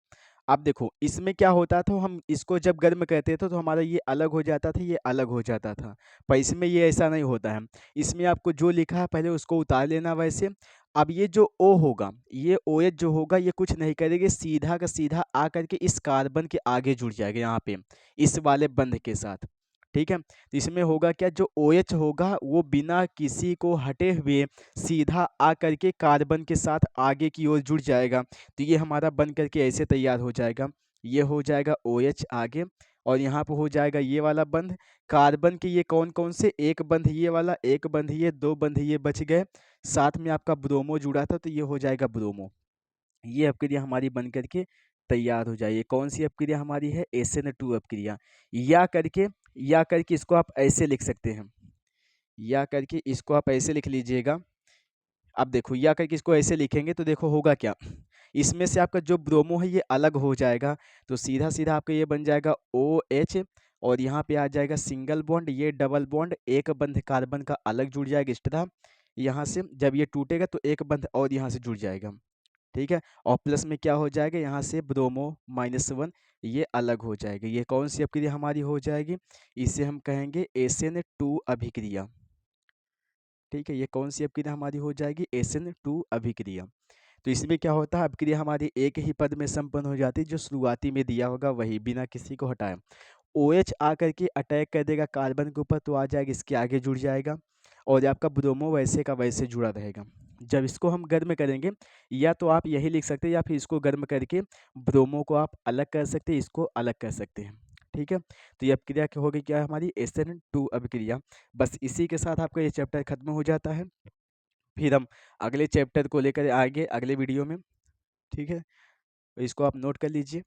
अब देखो इसमें क्या होता था, हम इसको जब गर्म करते थे तो हमारा ये अलग हो जाता था, ये अलग हो जाता था, पर इसमें ये ऐसा नहीं होता है। इसमें आपको जो लिखा है पहले उसको उतार लेना वैसे। अब ये जो O होगा, ये OH जो होगा ये कुछ नहीं करेंगे, सीधा का सीधा आ करके इस कार्बन के आगे जुड़ जाएगा यहाँ पे इस वाले बंध के साथ। ठीक है, तो इसमें होगा क्या, जो OH होगा वो बिना किसी को हटे हुए सीधा आ करके कार्बन के साथ आगे की ओर जुड़ जाएगा, तो ये हमारा बन करके ऐसे तैयार हो जाएगा। ये हो जाएगा OH आगे, और यहाँ पे हो जाएगा ये वाला बंध। कार्बन के ये कौन कौन से, एक बंध ये वाला, एक बंध ये, दो बंध ये बच गए, साथ में आपका ब्रोमो जुड़ा था तो ये हो जाएगा ब्रोमो। ये अपक्रिया हमारी बन करके तैयार हो जाए। ये कौन सी अपक्रिया हमारी है, SN2 अपक्रिया। या करके इसको आप ऐसे लिख सकते हैं, या करके इसको आप ऐसे लिख लीजिएगा। अब देखो या करके इसको ऐसे लिखेंगे तो देखो होगा क्या, इसमें से आपका जो ब्रोमो है ये अलग हो जाएगा, तो सीधा सीधा आपका ये बन जाएगा OH, और यहाँ पे आ जाएगा सिंगल बॉन्ड, ये डबल बॉन्ड, एक बंध कार्बन का अलग जुड़ जाएगा एक्स्ट्रा यहाँ से, जब ये टूटेगा तो एक बंध और यहाँ से जुड़ जाएगा। ठीक है, और प्लस में क्या हो जाएगा, यहाँ से ब्रोमो -1 ये अलग हो जाएगा। ये कौन सी अपक्रिया हमारी हो जाएगी, इसे हम कहेंगे SN2 अभिक्रिया। ठीक है, ये कौन सी अपक्रिया हमारी हो जाएगी, SN2 अभिक्रिया। तो इसमें क्या होता है, अपक्रिया हमारी एक ही पद में संपन्न हो जाती है, जो शुरुआती में दिया होगा वही बिना किसी को हटाए। OH आकर के अटैक कर देगा कार्बन के ऊपर तो आ जाएगा इसके आगे जुड़ जाएगा, और आपका ब्रोमो वैसे का वैसे जुड़ा रहेगा। जब इसको हम गर्म करेंगे, या तो आप यही लिख सकते हैं या फिर इसको गर्म करके ब्रोमो को आप अलग कर सकते हैं, इसको अलग कर सकते हैं। ठीक है, तो ये अपक्रिया क्या होगी, क्या हमारी SN2 अभिक्रिया। बस इसी के साथ आपका ये चैप्टर खत्म हो जाता है। फिर हम अगले चैप्टर को लेकर आएंगे अगले वीडियो में। ठीक है। इसको आप नोट कर लीजिए।